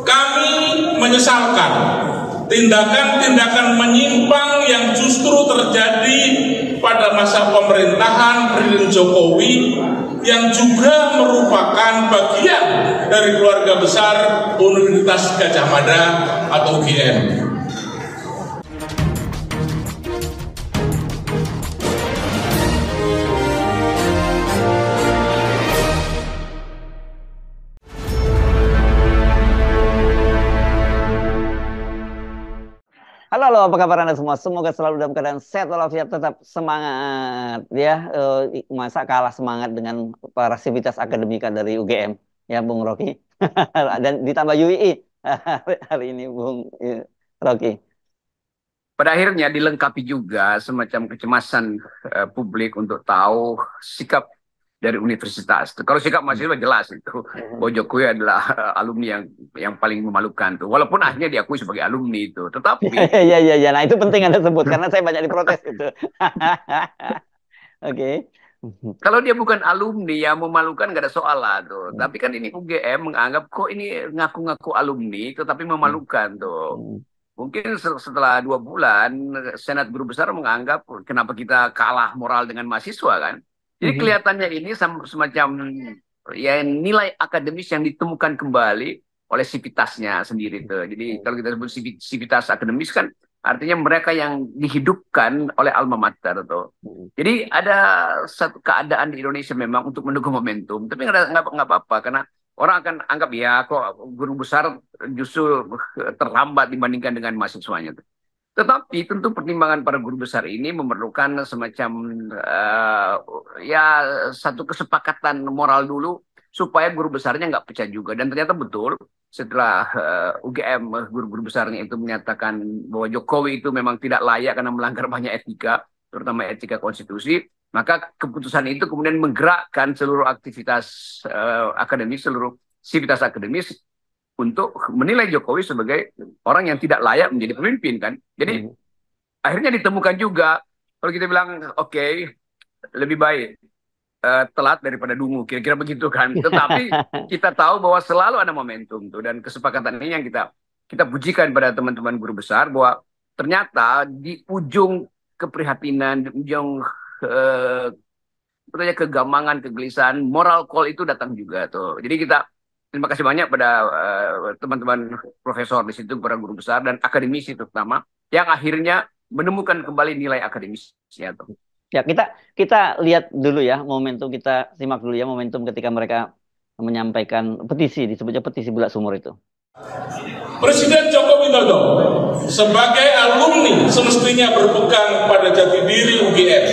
Kami menyesalkan tindakan-tindakan menyimpang yang justru terjadi pada masa pemerintahan Presiden Jokowi yang juga merupakan bagian dari keluarga besar Universitas Gadjah Mada atau UGM. Halo, apa kabar Anda semua? Semoga selalu dalam keadaan sehat walafiat, tetap semangat ya. Masa kalah semangat dengan para sivitas akademika dari UGM ya, Bung Rocky. Dan ditambah UII hari ini, Bung Rocky. Pada akhirnya dilengkapi juga semacam kecemasan publik untuk tahu sikap dari universitas. Kalau sikap mahasiswa jelas itu bahwa Jokowi adalah alumni yang paling memalukan tuh. Walaupun akhirnya diakui sebagai alumni itu, tetapi Iya. Nah itu penting Anda sebut karena saya banyak diprotes itu. Oke. kalau dia bukan alumni yang memalukan nggak ada soal lah tuh. Tapi kan ini UGM menganggap kok ini ngaku-ngaku alumni tetapi memalukan tuh. Mungkin setelah 2 bulan Senat Guru Besar menganggap kenapa kita kalah moral dengan mahasiswa kan. Jadi kelihatannya ini semacam ya nilai akademis yang ditemukan kembali oleh sivitasnya sendiri tuh. Jadi kalau kita sebut sivitas akademis kan artinya mereka yang dihidupkan oleh alma mater tuh. Jadi ada satu keadaan di Indonesia memang untuk mendukung momentum, tapi nggak apa-apa karena orang akan anggap ya kok guru besar justru terlambat dibandingkan dengan mahasiswanya tuh. Tetapi tentu pertimbangan para guru besar ini memerlukan semacam ya satu kesepakatan moral dulu supaya guru besarnya nggak pecah juga. Dan ternyata betul setelah UGM guru-guru besarnya itu menyatakan bahwa Jokowi itu memang tidak layak karena melanggar banyak etika, terutama etika konstitusi, maka keputusan itu kemudian menggerakkan seluruh aktivitas akademis, seluruh sivitas akademis untuk menilai Jokowi sebagai orang yang tidak layak menjadi pemimpin kan. Jadi akhirnya ditemukan juga kalau kita bilang oke, lebih baik telat daripada dungu, kira-kira begitu kan. Tetapi kita tahu bahwa selalu ada momentum tuh dan kesepakatan ini yang kita pujikan pada teman-teman guru besar bahwa ternyata di ujung keprihatinan, di ujung kegamangan, kegelisahan, moral call itu datang juga tuh. Jadi kita terima kasih banyak pada teman-teman profesor di situ, para guru besar dan akademisi terutama yang akhirnya menemukan kembali nilai akademisnya tuh. Ya, kita lihat dulu ya momentum, kita simak dulu ya momentum ketika mereka menyampaikan petisi, disebutnya petisi bulat sumur itu. Presiden Joko Widodo sebagai alumni semestinya berpegang pada jati diri UGM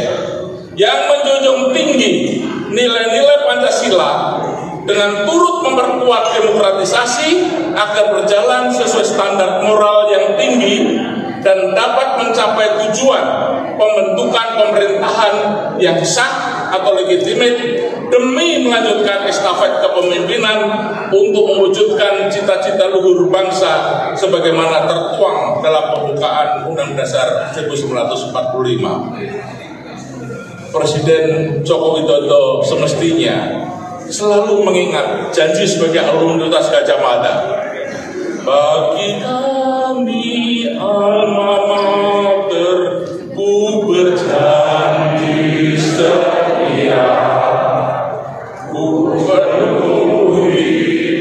yang menjunjung tinggi nilai-nilai Pancasila dengan turut memperkuat demokratisasi agar berjalan sesuai standar moral yang tinggi dan dapat mencapai tujuan pembentukan pemerintahan yang sah atau legitimate demi melanjutkan estafet kepemimpinan untuk mewujudkan cita-cita luhur bangsa sebagaimana tertuang dalam pembukaan Undang-Undang Dasar 1945. Presiden Joko Widodo semestinya selalu mengingat janji sebagai alumni Universitas Gadjah Mada. Bagi kami alma mater, ku berjanji setia, ku penuhi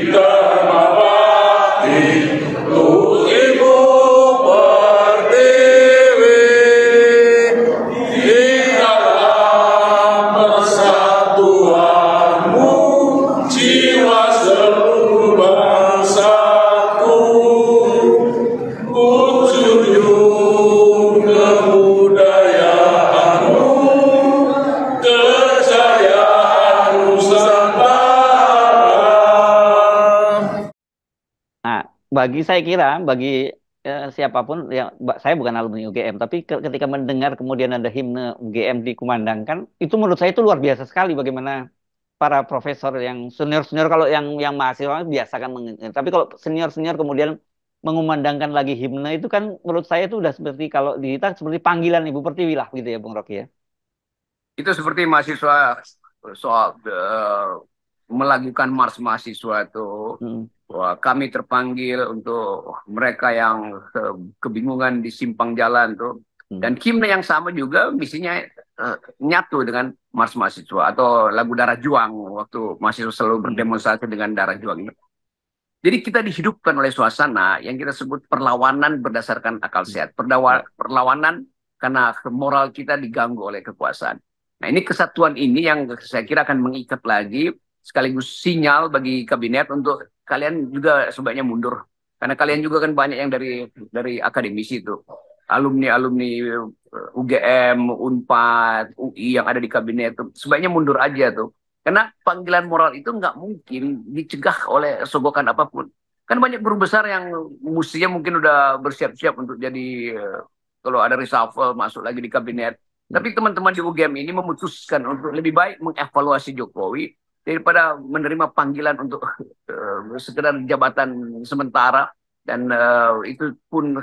dharma bakti untuk Ibu Pertiwi di dalam persatuanmu, jiwa seluruh bangsaku, ku junjung kebudayaanmu, kejayaan Nusantara. Nah, saya kira bagi siapapun ya, saya bukan alumni UGM, tapi ketika mendengar kemudian ada himne UGM dikumandangkan, itu menurut saya itu luar biasa sekali bagaimana para profesor yang senior-senior, kalau yang mahasiswa biasa kan, tapi kalau senior-senior kemudian mengumandangkan lagi himne itu kan menurut saya itu udah seperti kalau di kita seperti panggilan Ibu Pertiwi lah gitu ya Bung Rocky ya. Itu seperti mahasiswa soal melakukan mars mahasiswa itu Wah, kami terpanggil untuk mereka yang kebingungan di simpang jalan tuh. Dan himne yang sama juga misinya nyatu dengan Mars Mahasiswa atau lagu Darah Juang waktu mahasiswa selalu berdemonstrasi dengan Darah Juang. Jadi kita dihidupkan oleh suasana yang kita sebut perlawanan berdasarkan akal sehat. Perlawanan karena moral kita diganggu oleh kekuasaan. Nah, ini kesatuan ini yang saya kira akan mengikat lagi sekaligus sinyal bagi kabinet untuk kalian juga sebaiknya mundur. Karena kalian juga kan banyak yang dari akademisi itu. Alumni-alumni UGM, UNPAD, UI yang ada di kabinet itu. Sebaiknya mundur aja tuh. Karena panggilan moral itu nggak mungkin dicegah oleh sogokan apapun. Kan banyak guru besar yang mestinya mungkin udah bersiap-siap untuk jadi kalau ada reshuffle masuk lagi di kabinet. Tapi teman-teman di UGM ini memutuskan untuk lebih baik mengevaluasi Jokowi daripada menerima panggilan untuk sekedar jabatan sementara dan itu pun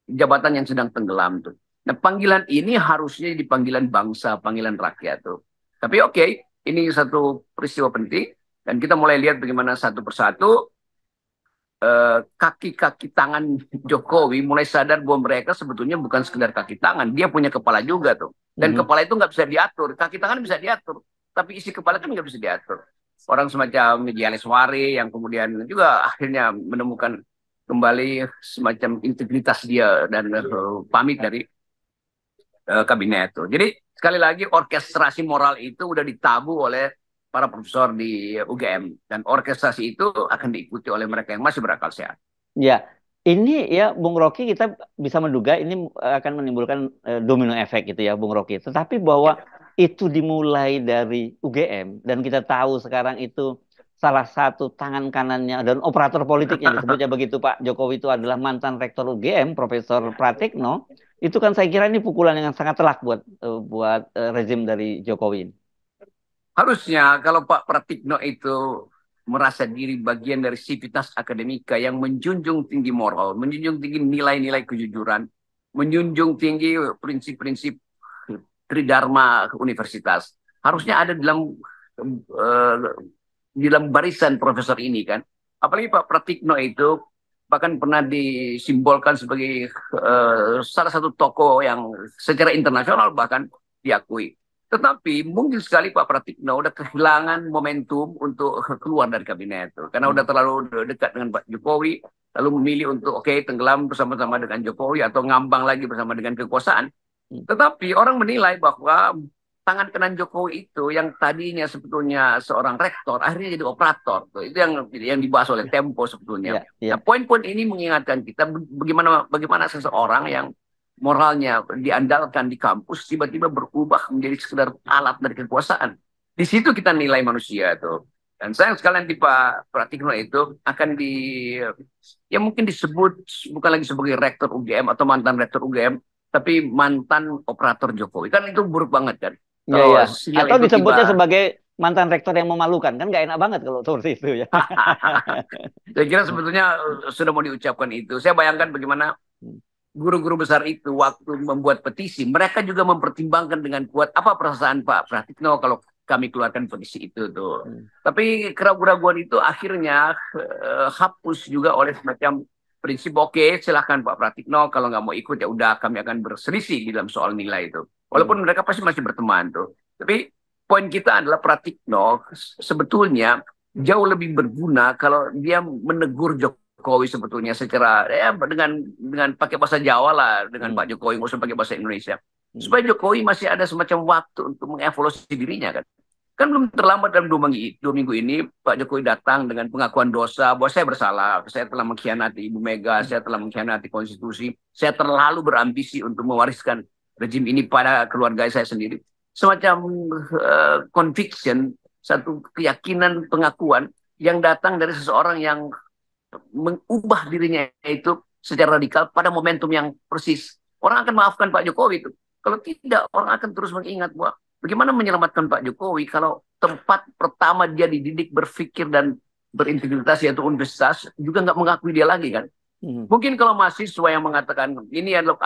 jabatan yang sedang tenggelam tuh. Nah, panggilan ini harusnya di panggilan bangsa, panggilan rakyat tuh. Tapi oke, ini satu peristiwa penting dan kita mulai lihat bagaimana satu persatu kaki-kaki tangan Jokowi mulai sadar bahwa mereka sebetulnya bukan sekedar kaki tangan, dia punya kepala juga tuh. Dan kepala itu nggak bisa diatur, kaki tangan bisa diatur, tapi isi kepala kan nggak bisa diatur. Orang semacam Dialis Wari yang kemudian juga akhirnya menemukan kembali semacam integritas dia dan pamit dari kabinet tuh. Jadi sekali lagi orkestrasi moral itu udah ditabuh oleh para profesor di UGM dan orkestrasi itu akan diikuti oleh mereka yang masih berakal sehat. Ya, ini ya Bung Rocky kita bisa menduga ini akan menimbulkan domino efek gitu ya Bung Rocky. Tetapi bahwa itu dimulai dari UGM dan kita tahu sekarang itu salah satu tangan kanannya dan operator politiknya disebutnya begitu Pak Jokowi itu adalah mantan rektor UGM Profesor Pratikno. Itu kan saya kira ini pukulan yang sangat telak buat rezim dari Jokowi. Harusnya kalau Pak Pratikno itu merasa diri bagian dari sivitas akademika yang menjunjung tinggi moral, menjunjung tinggi nilai-nilai kejujuran, menjunjung tinggi prinsip-prinsip tridharma universitas. Harusnya ada dalam barisan profesor ini kan. Apalagi Pak Pratikno itu bahkan pernah disimbolkan sebagai salah satu tokoh yang secara internasional bahkan diakui. Tetapi mungkin sekali Pak Pratikno udah kehilangan momentum untuk keluar dari kabinet. Karena udah terlalu dekat dengan Pak Jokowi, lalu memilih untuk tenggelam bersama-sama dengan Jokowi atau ngambang lagi bersama dengan kekuasaan. Tetapi orang menilai bahwa tangan kanan Jokowi itu yang tadinya sebetulnya seorang rektor, akhirnya jadi operator. Itu yang dibahas oleh Tempo sebetulnya. Nah, poin-poin ini mengingatkan kita bagaimana seseorang yang moralnya diandalkan di kampus tiba-tiba berubah menjadi sekedar alat dari kekuasaan. Di situ kita nilai manusia tuh. Dan sayang sekali nanti Pak Pratikno itu akan mungkin disebut bukan lagi sebagai rektor UGM atau mantan rektor UGM, tapi mantan operator Jokowi. Kan itu buruk banget kan. Iya. Atau disebutnya sebagai mantan rektor yang memalukan. Kan nggak enak banget kalau seperti itu ya. Saya kira sebetulnya sudah mau diucapkan itu. Saya bayangkan bagaimana guru-guru besar itu waktu membuat petisi, mereka juga mempertimbangkan dengan kuat apa perasaan Pak Pratikno kalau kami keluarkan petisi itu tuh. Tapi keraguan-keraguan itu akhirnya hapus juga oleh semacam prinsip silahkan Pak Pratikno kalau nggak mau ikut ya udah kami akan berselisih di dalam soal nilai itu. Walaupun mereka pasti masih berteman tuh. Tapi poin kita adalah Pratikno sebetulnya jauh lebih berguna kalau dia menegur Jokowi sebetulnya secara dengan pakai bahasa Jawa lah dengan Pak Jokowi, nggak usah pakai bahasa Indonesia supaya Jokowi masih ada semacam waktu untuk mengevaluasi dirinya kan belum terlambat dalam 2 minggu ini Pak Jokowi datang dengan pengakuan dosa bahwa saya bersalah, saya telah mengkhianati Ibu Mega, saya telah mengkhianati konstitusi, saya terlalu berambisi untuk mewariskan rejim ini pada keluarga saya sendiri, semacam conviction, satu keyakinan pengakuan yang datang dari seseorang yang mengubah dirinya itu secara radikal pada momentum yang persis. Orang akan maafkan Pak Jokowi itu. Kalau tidak, orang akan terus mengingat bahwa bagaimana menyelamatkan Pak Jokowi kalau tempat pertama dia dididik berpikir dan berintegritas yaitu universitas juga nggak mengakui dia lagi kan. Mungkin kalau mahasiswa yang mengatakan ini adalah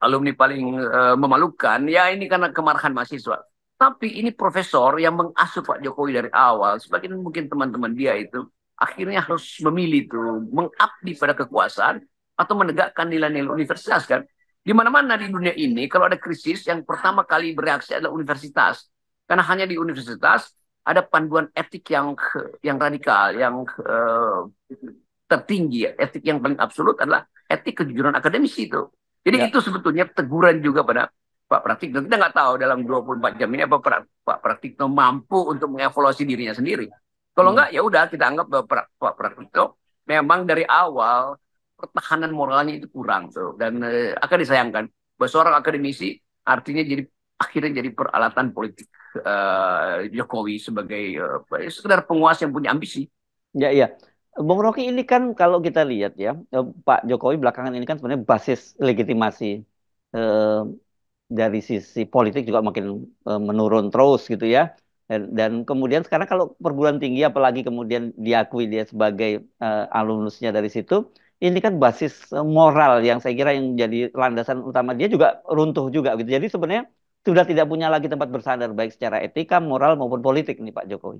alumni paling memalukan, ya ini karena kemarahan mahasiswa. Tapi ini profesor yang mengasuh Pak Jokowi dari awal. Sebagian mungkin teman-teman dia itu akhirnya harus memilih tuh mengabdi pada kekuasaan atau menegakkan nilai-nilai universitas kan. Di mana-mana di dunia ini kalau ada krisis yang pertama kali bereaksi adalah universitas. Karena hanya di universitas ada panduan etik yang radikal, yang tertinggi. Etik yang paling absolut adalah etik kejujuran akademisi itu. Jadi Ya. itu sebetulnya teguran juga pada Pak Pratikno. Kita nggak tahu dalam 24 jam ini apa Pak Pratikno mampu untuk mengevaluasi dirinya sendiri. Kalau nggak, ya udah kita anggap bahwa Pak Pratikno memang dari awal pertahanan moralnya itu kurang tuh, dan akan disayangkan bahwa seorang akademisi artinya akhirnya jadi peralatan politik Jokowi sebagai sekedar penguasa yang punya ambisi. Ya, iya. Bung Rocky, ini kan kalau kita lihat ya, Pak Jokowi belakangan ini kan sebenarnya basis legitimasi eh, dari sisi politik juga makin menurun terus gitu ya. Dan kemudian sekarang kalau perguruan tinggi apalagi kemudian diakui dia sebagai alumnusnya dari situ, ini kan basis moral yang saya kira yang jadi landasan utama dia juga runtuh juga gitu. Jadi sebenarnya sudah tidak punya lagi tempat bersandar baik secara etika, moral maupun politik nih Pak Jokowi.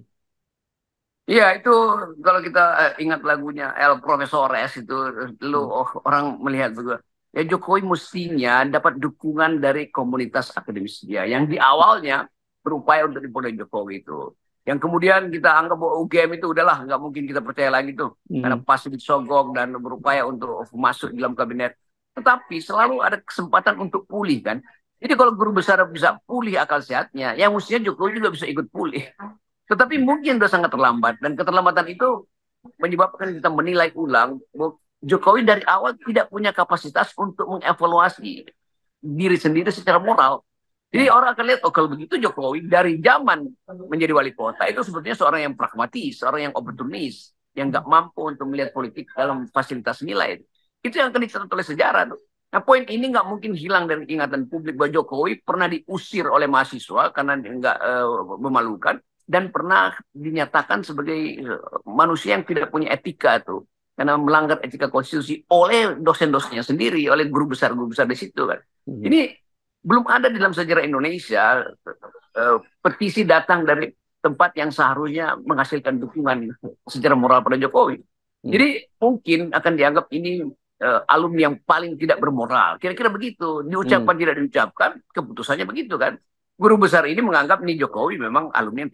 Iya, itu kalau kita ingat lagunya El Profesores itu, Hmm. orang melihat juga. Ya Jokowi mestinya dapat dukungan dari komunitas akademis dia yang di awalnya berupaya untuk dipodai Jokowi itu. Yang kemudian kita anggap bahwa UGM itu udahlah nggak mungkin kita percaya lagi tuh karena Hmm. pasti disogok dan berupaya untuk masuk dalam kabinet. Tetapi selalu ada kesempatan untuk pulih kan. Jadi kalau guru besar bisa pulih akal sehatnya, ya mestinya Jokowi juga bisa ikut pulih. Tetapi mungkin sudah sangat terlambat dan keterlambatan itu menyebabkan kita menilai ulang bahwa Jokowi dari awal tidak punya kapasitas untuk mengevaluasi diri sendiri secara moral. Jadi Ya. orang akan lihat, oh kalau begitu Jokowi dari zaman menjadi wali kota itu sebetulnya seorang yang pragmatis, seorang yang oportunis, yang nggak mampu untuk melihat politik dalam fasilitas nilai. Itu yang akan dicatat oleh sejarah. Nah, poin ini nggak mungkin hilang dari ingatan publik bahwa Jokowi pernah diusir oleh mahasiswa karena nggak memalukan, dan pernah dinyatakan sebagai manusia yang tidak punya etika tuh karena melanggar etika konstitusi oleh dosen-dosennya sendiri, oleh guru besar di situ kan. Hmm. Ini belum ada dalam sejarah Indonesia petisi datang dari tempat yang seharusnya menghasilkan dukungan secara moral pada Jokowi. Hmm. Jadi mungkin akan dianggap ini alumni yang paling tidak bermoral. Kira-kira begitu. Diucapkan tidak diucapkan, keputusannya begitu kan. Guru besar ini menganggap nih Jokowi memang alumni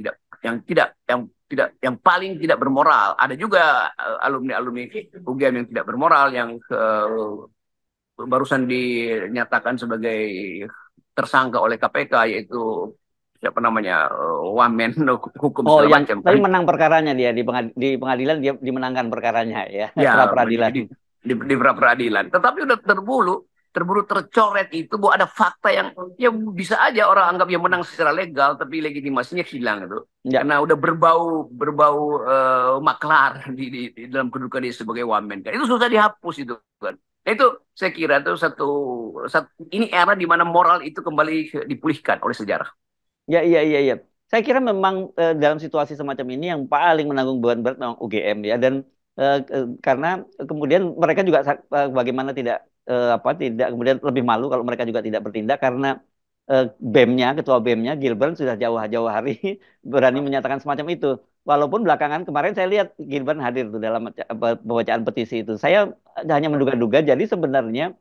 yang paling tidak bermoral. Ada juga alumni UGM yang tidak bermoral yang barusan dinyatakan sebagai tersangka oleh KPK, yaitu siapa namanya, wamen hukum Oh, segala yang macam tapi kan. menang perkaranya dia di pengadilan dia dimenangkan perkaranya ya, pra Ya, peradilan. di pra peradilan. Tetapi udah terburu tercoret itu bahwa ada fakta yang ya bisa aja orang anggap yang menang secara legal tapi legitimasinya hilang itu Ya. karena udah berbau maklar di dalam kedudukan dia sebagai wamen kan. Itu susah dihapus itu kan. Nah, itu saya kira itu ini era di mana moral itu kembali dipulihkan oleh sejarah. Ya, iya, iya, iya. Saya kira memang dalam situasi semacam ini yang paling menanggung beban berat memang UGM ya, dan karena kemudian mereka juga bagaimana tidak kemudian lebih malu kalau mereka juga tidak bertindak karena BEM-nya, ketua BEM-nya Gilbert sudah jauh-jauh hari berani menyatakan semacam itu. Walaupun belakangan kemarin saya lihat Gilbert hadir tuh dalam pembacaan petisi itu. Saya hanya menduga-duga, jadi sebenarnya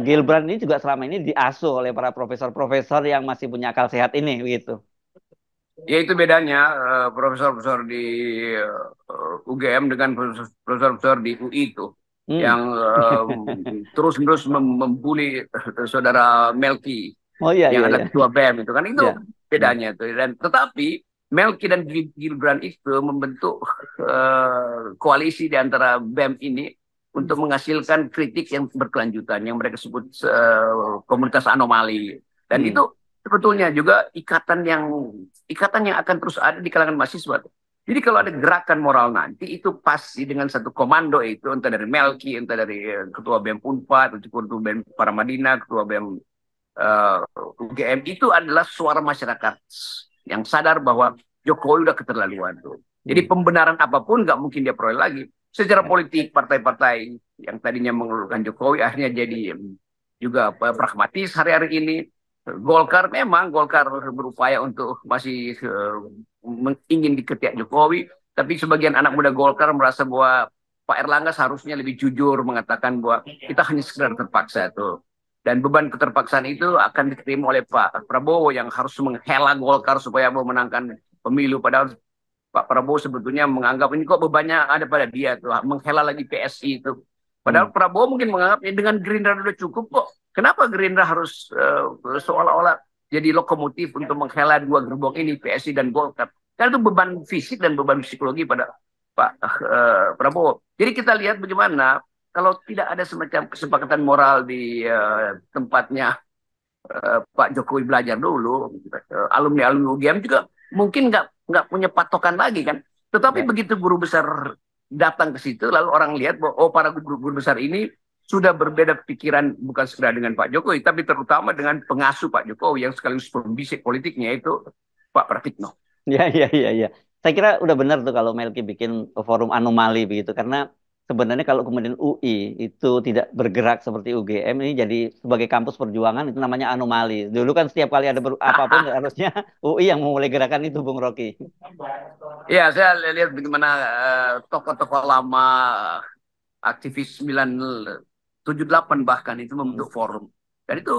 Gilbert ini juga selama ini diasuh oleh para profesor-profesor yang masih punya akal sehat ini, gitu. Ya itu bedanya profesor-profesor di UGM dengan profesor-profesor di UI itu Hmm. yang terus-menerus membuli saudara Melki Oh, iya, yang iya, adalah iya. ketua BEM itu kan, itu Iya. Hmm. bedanya tuh. Dan tetapi Melki dan Gibran itu membentuk koalisi di antara BEM ini untuk menghasilkan kritik yang berkelanjutan yang mereka sebut komunitas anomali, dan Hmm. itu sebetulnya juga ikatan yang akan terus ada di kalangan mahasiswa. Jadi kalau ada gerakan moral nanti itu pasti dengan satu komando, itu entah dari Melki, entah dari ketua BEM Unpad, ketua BEM Paramadina, ketua BEM UGM, itu adalah suara masyarakat yang sadar bahwa Jokowi udah keterlaluan tuh. Jadi Hmm. pembenaran apapun nggak mungkin dia peroleh lagi. Secara politik partai-partai yang tadinya mengeluhkan Jokowi akhirnya jadi juga pragmatis hari-hari ini. Golkar berupaya untuk masih ingin diketiak Jokowi, tapi sebagian anak muda Golkar merasa bahwa Pak Erlangga seharusnya lebih jujur mengatakan bahwa kita hanya sekedar terpaksa tuh. Dan beban keterpaksaan itu akan diterima oleh Pak Prabowo yang harus menghela Golkar supaya memenangkan pemilu. Padahal Pak Prabowo sebetulnya menganggap ini kok bebannya ada pada dia tuh, menghela lagi PSI itu. Padahal Prabowo mungkin menganggap dengan Gerindra sudah cukup kok. Kenapa Gerindra harus seolah-olah jadi lokomotif untuk menghela dua gerbong ini, PSI dan Golkar? Karena itu beban fisik dan beban psikologi pada Pak Prabowo. Jadi kita lihat bagaimana kalau tidak ada semacam kesepakatan moral di tempatnya Pak Jokowi belajar dulu, alumni UGM juga mungkin nggak punya patokan lagi kan. Tetapi begitu guru besar datang ke situ, lalu orang lihat bahwa oh para guru besar ini sudah berbeda pikiran bukan sekedar dengan Pak Jokowi, tapi terutama dengan pengasuh Pak Jokowi yang sekaligus pembisik politiknya itu Pak Pratikno. Ya, ya, ya, ya. Saya kira udah benar tuh kalau Melki bikin forum anomali begitu, karena sebenarnya kalau kemudian UI itu tidak bergerak seperti UGM ini jadi sebagai kampus perjuangan itu namanya anomali. Dulu kan setiap kali ada apapun harusnya UI yang memulai gerakan itu, Bung Rocky. Ya, saya lihat bagaimana tokoh-tokoh lama aktivis 978 bahkan itu membentuk forum. Dan itu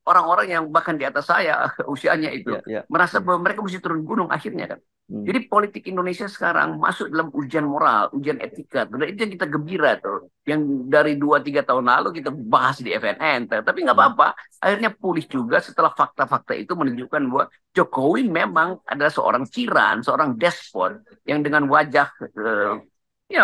orang-orang yang bahkan di atas saya usianya itu merasa bahwa mereka mesti turun gunung akhirnya kan. Jadi politik Indonesia sekarang masuk dalam ujian moral, ujian etika. Dan itu yang kita gembira tuh. Yang dari 2-3 tahun lalu kita bahas di FNN. Tapi nggak apa-apa. Akhirnya pulih juga setelah fakta-fakta itu menunjukkan bahwa Jokowi memang adalah seorang tiran, seorang despot yang dengan wajah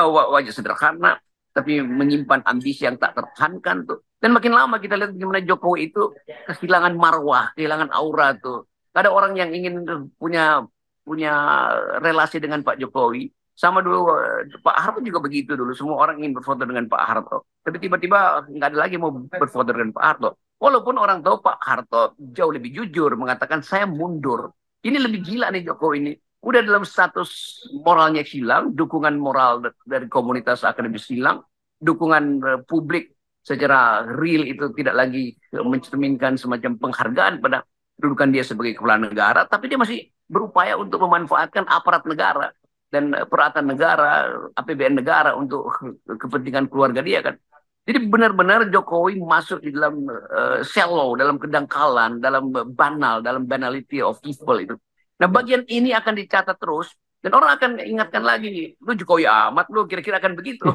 wajah sederhana tapi menyimpan ambisi yang tak tertahankan tuh. Dan makin lama kita lihat bagaimana Jokowi itu kehilangan marwah, kehilangan aura tuh. Ada orang yang ingin punya relasi dengan Pak Jokowi. Sama dulu Pak Harto juga begitu dulu. Semua orang ingin berfoto dengan Pak Harto. Tapi tiba-tiba nggak ada lagi mau berfoto dengan Pak Harto. Walaupun orang tahu Pak Harto jauh lebih jujur mengatakan saya mundur. Ini lebih gila nih Jokowi ini. Udah dalam status moralnya hilang, dukungan moral dari komunitas akademis hilang, dukungan publik secara real itu tidak lagi mencerminkan semacam penghargaan pada kedudukan dia sebagai kepala negara, tapi dia masih berupaya untuk memanfaatkan aparat negara dan peralatan negara, APBN negara untuk kepentingan keluarga dia kan. Jadi benar-benar Jokowi masuk di dalam shallow, dalam kedangkalan, dalam banality of evil itu. Nah bagian ini akan dicatat terus dan orang akan ingatkan lagi, lu Jokowi amat, lu kira-kira akan begitu.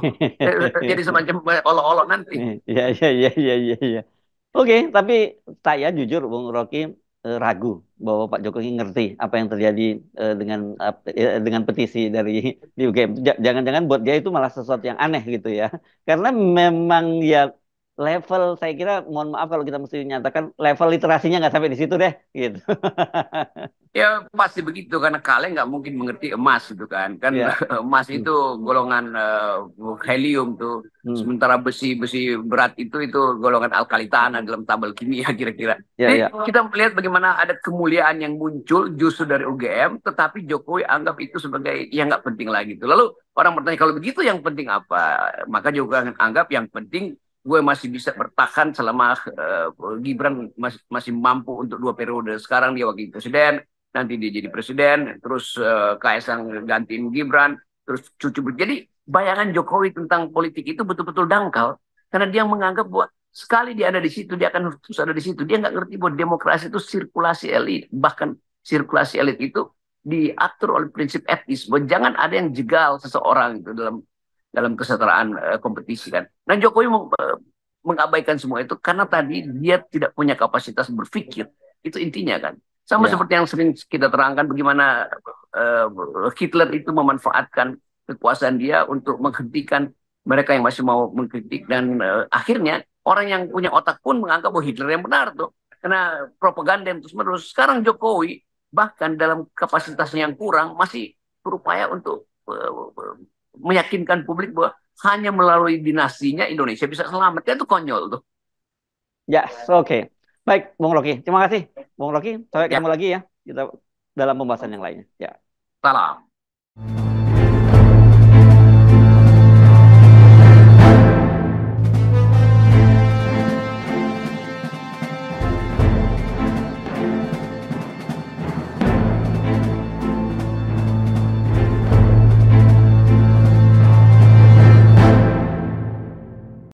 Jadi semacam olok-olok nanti. Ya, ya, ya, ya, ya, ya. Oke, tapi saya jujur, Bung Rocky, ragu bahwa Pak Jokowi ngerti apa yang terjadi dengan petisi dari di UGM. Jangan-jangan buat dia itu malah sesuatu yang aneh gitu ya. Karena memang ya level, saya kira, mohon maaf kalau kita mesti nyatakan level literasinya nggak sampai di situ deh, gitu. Ya pasti begitu karena kalian nggak mungkin mengerti emas gitu kan emas itu golongan helium tuh sementara besi berat itu golongan alkali tanah dalam tabel kimia kira-kira. Jadi kita melihat bagaimana ada kemuliaan yang muncul justru dari UGM tetapi Jokowi anggap itu sebagai yang nggak penting lagi tuh. Lalu orang bertanya kalau begitu yang penting apa? Maka Jokowi anggap yang penting gue masih bisa bertahan selama Gibran masih mampu untuk 2 periode. Sekarang dia wakil presiden, nanti dia jadi presiden, terus Kaisang gantiin Gibran, terus cucu. Jadi bayangan Jokowi tentang politik itu betul-betul dangkal. Karena dia menganggap bahwa sekali dia ada di situ, dia akan terus ada di situ. Dia nggak ngerti bahwa demokrasi itu sirkulasi elit. Bahkan sirkulasi elit itu diatur oleh prinsip etis. Bahwa jangan ada yang jegal seseorang itu dalam kesetaraan kompetisi kan. Nah Jokowi mengabaikan semua itu karena tadi dia tidak punya kapasitas berpikir. Itu intinya kan. Sama seperti yang sering kita terangkan bagaimana Hitler itu memanfaatkan kekuasaan dia untuk menghentikan mereka yang masih mau mengkritik dan akhirnya orang yang punya otak pun menganggap bahwa Hitler yang benar tuh. Karena propaganda yang terus-menerus. Sekarang Jokowi bahkan dalam kapasitasnya yang kurang masih berupaya untuk meyakinkan publik bahwa hanya melalui dinastinya Indonesia bisa selamat. Itu konyol tuh. Ya, oke. Baik, Bung Rocky. Terima kasih, Bung Rocky. Sampai ketemu lagi ya kita dalam pembahasan yang lainnya. Ya. Salam.